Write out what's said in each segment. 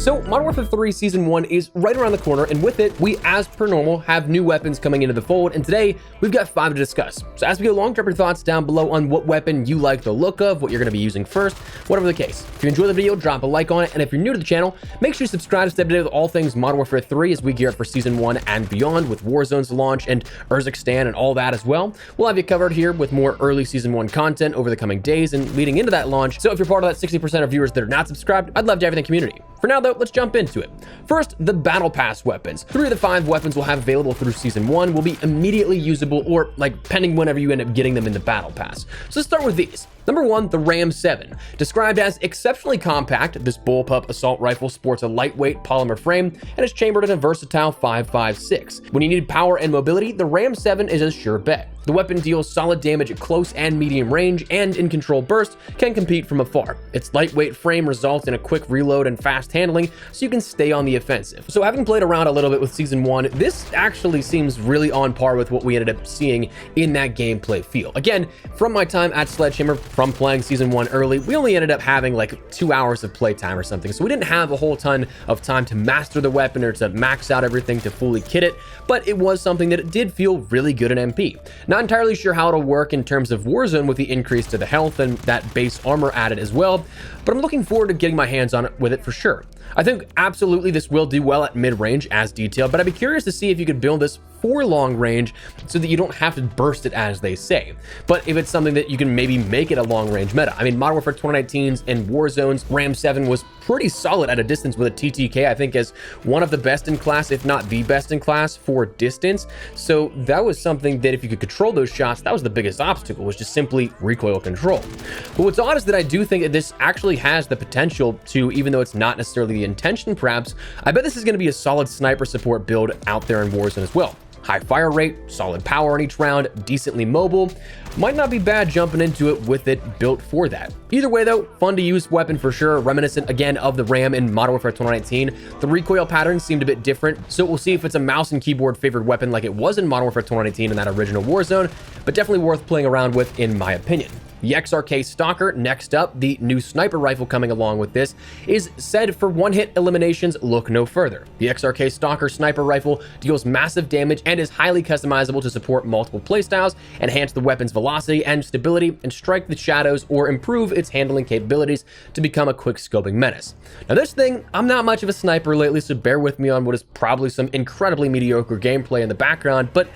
So Modern Warfare 3 Season 1 is right around the corner, and with it, we, as per normal, have new weapons coming into the fold, and today, we've got 5 to discuss. So as we go along, drop your thoughts down below on what weapon you like the look of, what you're going to be using first, whatever the case. If you enjoy the video, drop a like on it, and if you're new to the channel, make sure you subscribe to stay up to date with all things Modern Warfare 3 as we gear up for Season 1 and beyond with Warzone's launch and Urzikstan and all that as well. We'll have you covered here with more early Season 1 content over the coming days and leading into that launch, so if you're part of that 60% of viewers that are not subscribed, I'd love to have you in the community. For now though, let's jump into it. First, the Battle Pass weapons. 3 of the 5 weapons we'll have available through Season 1 will be immediately usable or pending whenever you end up getting them in the Battle Pass. So let's start with these. Number 1, the Ram 7. Described as exceptionally compact, this bullpup assault rifle sports a lightweight polymer frame and is chambered in a versatile 5.56. When you need power and mobility, the Ram 7 is a sure bet. The weapon deals solid damage at close and medium range, and in controlled bursts can compete from afar. Its lightweight frame results in a quick reload and fast handling, so you can stay on the offensive. So having played around a little bit with Season 1, this actually seems really on par with what we ended up seeing in that gameplay feel. Again, from my time at Sledgehammer, from playing Season 1 early, we only ended up having like 2 hours of playtime or something, so we didn't have a whole ton of time to master the weapon or to max out everything to fully kit it, but it was something that it did feel really good in MP. Not entirely sure how it'll work in terms of Warzone with the increase to the health and that base armor added as well, but I'm looking forward to getting my hands on it with it for sure. I think absolutely this will do well at mid-range as detailed, but I'd be curious to see if you could build this for long range so that you don't have to burst it as they say. But if it's something that you can maybe make it a long range meta. I mean, Modern Warfare 2019's and Warzone's Ram 7 was pretty solid at a distance with a TTK, I think as one of the best in class, if not the best in class for distance. So that was something that if you could control those shots, that was the biggest obstacle, was just simply recoil control. But what's odd is that I do think that this actually has the potential to, even though it's not necessarily the intention perhaps, I bet this is going to be a solid sniper support build out there in Warzone as well. High fire rate, solid power on each round, decently mobile. Might not be bad jumping into it with it built for that. Either way though, fun to use weapon for sure, reminiscent again of the Ram in Modern Warfare 2019. The recoil pattern seemed a bit different, so we'll see if it's a mouse and keyboard favored weapon like it was in Modern Warfare 2019 in that original Warzone, but definitely worth playing around with in my opinion. The XRK Stalker, next up, the new sniper rifle coming along with this, is said for one-hit eliminations, look no further. The XRK Stalker sniper rifle deals massive damage and is highly customizable to support multiple playstyles, enhance the weapon's velocity and stability, and strike the shadows or improve its handling capabilities to become a quick scoping menace. Now this thing, I'm not much of a sniper lately, so bear with me on what is probably some incredibly mediocre gameplay in the background, but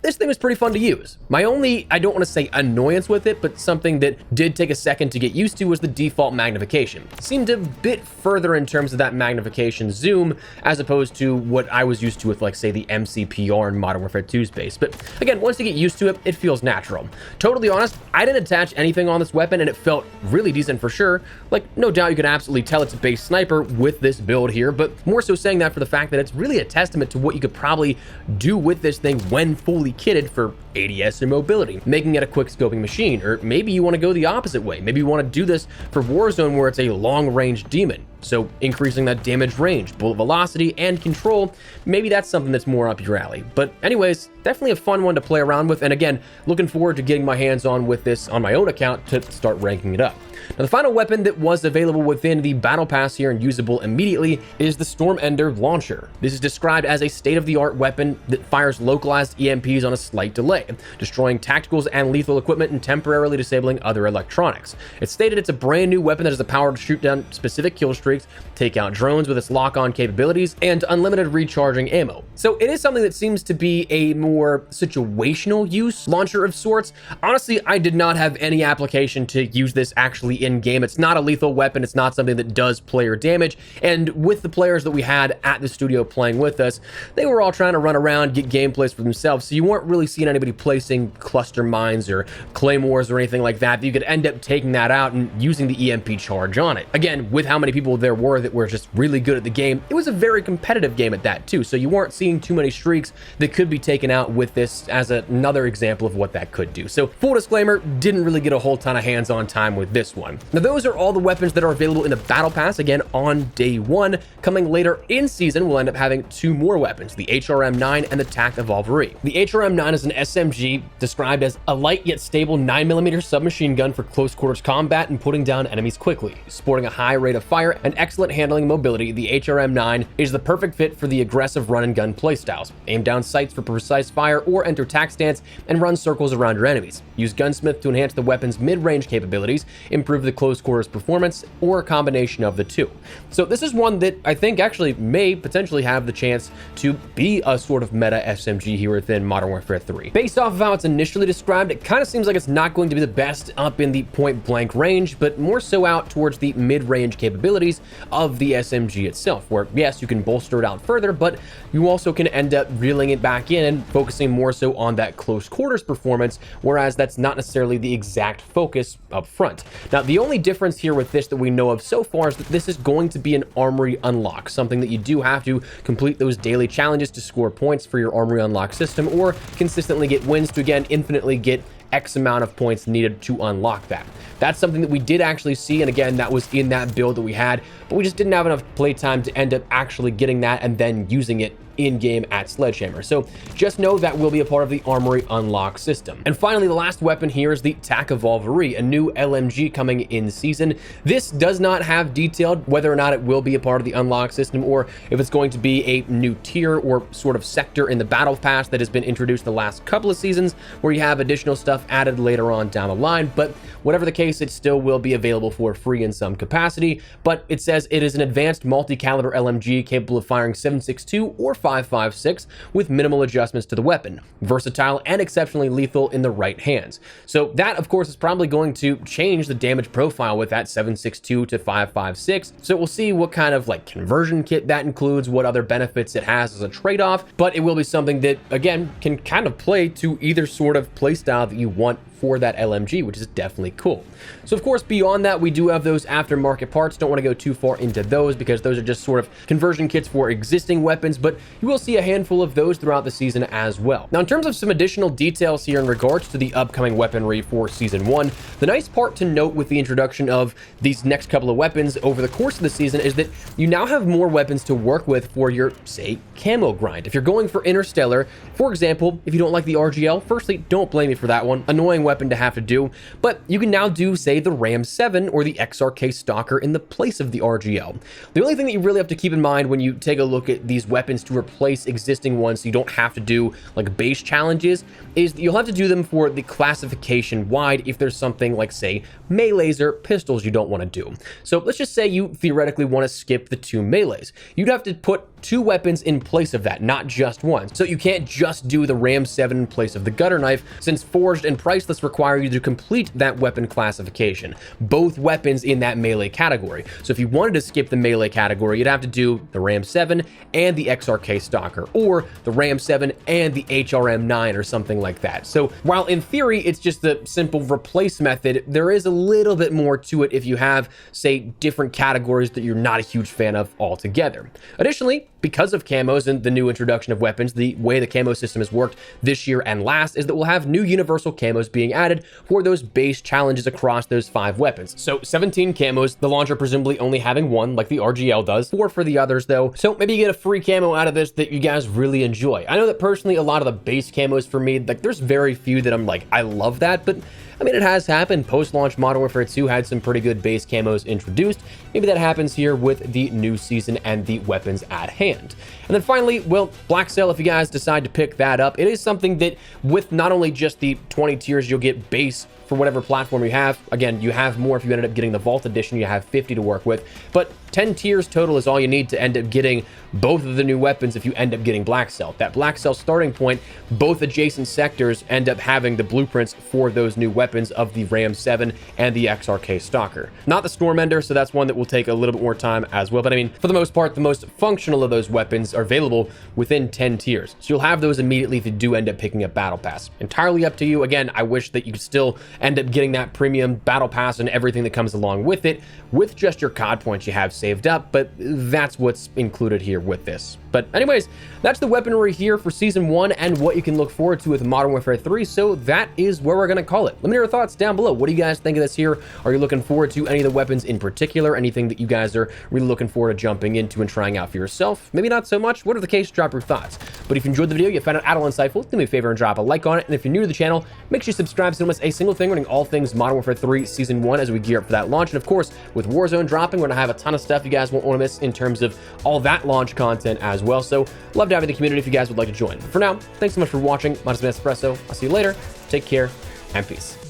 this thing was pretty fun to use. My only, I don't want to say annoyance with it, but something that did take a second to get used to was the default magnification. It seemed a bit further in terms of that magnification zoom as opposed to what I was used to with like say the MCPR in Modern Warfare 2's base. But again, once you get used to it, it feels natural. Totally honest, I didn't attach anything on this weapon and it felt really decent for sure. Like no doubt you can absolutely tell it's a base sniper with this build here, but more so saying that for the fact that it's really a testament to what you could probably do with this thing when fully kitted for ADS or mobility, making it a quick scoping machine. Or maybe you want to go the opposite way. Maybe you want to do this for Warzone where it's a long-range demon. So increasing that damage range, bullet velocity, and control, maybe that's something that's more up your alley. But anyways, definitely a fun one to play around with. And again, looking forward to getting my hands on with this on my own account to start ranking it up. Now, the final weapon that was available within the Battle Pass here and usable immediately is the Stormender launcher. This is described as a state-of-the-art weapon that fires localized EMPs on a slight delay, destroying tacticals and lethal equipment and temporarily disabling other electronics. It's stated it's a brand new weapon that has the power to shoot down specific kill streaks, take out drones with its lock-on capabilities, and unlimited recharging ammo. So it is something that seems to be a more situational use launcher of sorts. Honestly, I did not have any application to use this actually in-game. It's not a lethal weapon. It's not something that does player damage. And with the players that we had at the studio playing with us, they were all trying to run around, get gameplays for themselves. So you weren't really seeing anybody placing cluster mines or claymores or anything like that. You could end up taking that out and using the EMP charge on it. Again, with how many people there were that were just really good at the game, it was a very competitive game at that too. So you weren't seeing too many streaks that could be taken out with this as another example of what that could do. So full disclaimer, didn't really get a whole ton of hands-on time with this one. Now those are all the weapons that are available in the Battle Pass, again on day 1. Coming later in season, we'll end up having 2 more weapons, the HRM9 and the TAC Evolvere. The HRM9 is an SMG described as a light yet stable 9mm submachine gun for close quarters combat and putting down enemies quickly, sporting a high rate of fire and and excellent handling and mobility, the HRM9 is the perfect fit for the aggressive run and gun playstyles. Aim down sights for precise fire or enter tac stance and run circles around your enemies. Use Gunsmith to enhance the weapon's mid-range capabilities, improve the close quarters performance, or a combination of the two. So this is one that I think actually may potentially have the chance to be a sort of meta SMG here within Modern Warfare 3. Based off of how it's initially described, it kind of seems like it's not going to be the best up in the point-blank range, but more so out towards the mid-range capabilities of the SMG itself, where yes, you can bolster it out further, but you also can end up reeling it back in and focusing more so on that close quarters performance, whereas that's not necessarily the exact focus up front. Now, the only difference here with this that we know of so far is that this is going to be an armory unlock, something that you do have to complete those daily challenges to score points for your armory unlock system, or consistently get wins to, again, infinitely get X amount of points needed to unlock that. That's something that we did actually see, and again, that was in that build that we had, but we just didn't have enough playtime to end up actually getting that and then using it in-game at Sledgehammer. So just know that will be a part of the armory unlock system. And finally, the last weapon here is the Evolvere, a new LMG coming in season. This does not have detailed whether or not it will be a part of the unlock system, or if it's going to be a new tier or sort of sector in the battle pass that has been introduced the last couple of seasons, where you have additional stuff added later on down the line. But whatever the case, it still will be available for free in some capacity. But it says it is an advanced multi-caliber LMG capable of firing 7.62 or 5.56 with minimal adjustments to the weapon, versatile and exceptionally lethal in the right hands. So that, of course, is probably going to change the damage profile with that 7.62 to 5.56. So we'll see what kind of like conversion kit that includes, what other benefits it has as a trade-off, but it will be something that, again, can kind of play to either sort of playstyle that you want for that LMG, which is definitely cool. So of course, beyond that, we do have those aftermarket parts. Don't want to go too far into those because those are just sort of conversion kits for existing weapons, but you will see a handful of those throughout the season as well. Now, in terms of some additional details here in regards to the upcoming weaponry for Season 1, the nice part to note with the introduction of these next couple of weapons over the course of the season is that you now have more weapons to work with for your, say, camo grind. If you're going for Interstellar, for example, if you don't like the RGL, firstly, don't blame me for that one. Annoying weapon to have to do, but you can now do, say, the Ram 7 or the XRK Stalker in the place of the RGL. The only thing that you really have to keep in mind when you take a look at these weapons to replace existing ones so you don't have to do like base challenges is that you'll have to do them for the classification wide if there's something like, say, melees or pistols you don't want to do. So let's just say you theoretically want to skip the 2 melees. You'd have to put 2 weapons in place of that, not just one. So you can't just do the Ram 7 in place of the Gutter Knife, since Forged and Priceless require you to complete that weapon classification, both weapons in that melee category. So if you wanted to skip the melee category, you'd have to do the Ram 7 and the XRK Stalker, or the Ram 7 and the HRM9 or something like that. So while in theory it's just a simple replace method, there is a little bit more to it if you have, say, different categories that you're not a huge fan of altogether. Additionally, because of camos and the new introduction of weapons, the way the camo system has worked this year and last is that we'll have new universal camos being added for those base challenges across those 5 weapons. So 17 camos, the launcher presumably only having 1 like the RGL does, 4 for the others though. So maybe you get a free camo out of this that you guys really enjoy. I know that personally a lot of the base camos for me, like there's very few that I'm like, I love that, but I mean, it has happened. Post-launch Modern Warfare 2 had some pretty good base camos introduced. Maybe that happens here with the new season and the weapons at hand. And then finally, well, Black Cell, if you guys decide to pick that up, it is something that with not only just the 20 tiers you'll get base for whatever platform you have. Again, you have more if you ended up getting the Vault Edition, you have 50 to work with, but 10 tiers total is all you need to end up getting both of the new weapons if you end up getting Black Cell. That Black Cell starting point, both adjacent sectors end up having the blueprints for those new weapons of the Ram 7 and the XRK Stalker. Not the Stormender, so that's one that will take a little bit more time as well, but I mean, for the most part, the most functional of those weapons are available within 10 tiers. So you'll have those immediately if you do end up picking up Battle Pass. Entirely up to you. Again, I wish that you could still end up getting that premium Battle Pass and everything that comes along with it with just your COD points you have saved up, but that's what's included here with this. But anyways, that's the weaponry here for Season 1 and what you can look forward to with Modern Warfare 3, so that is where we're going to call it. Let me know your thoughts down below. What do you guys think of this here? Are you looking forward to any of the weapons in particular? Anything that you guys are really looking forward to jumping into and trying out for yourself? Maybe not so much. Whatever the case, drop your thoughts. But if you enjoyed the video, you found it at all insightful, do me a favor and drop a like on it. And if you're new to the channel, make sure you subscribe so you don't miss a single thing running all things Modern Warfare 3 Season 1 as we gear up for that launch. And of course, with Warzone dropping, we're going to have a ton of stuff stuff you guys won't want to miss in terms of all that launch content as well. So love to have you in the community if you guys would like to join. But for now, thanks so much for watching. My name is Espresso. I'll see you later. Take care and peace.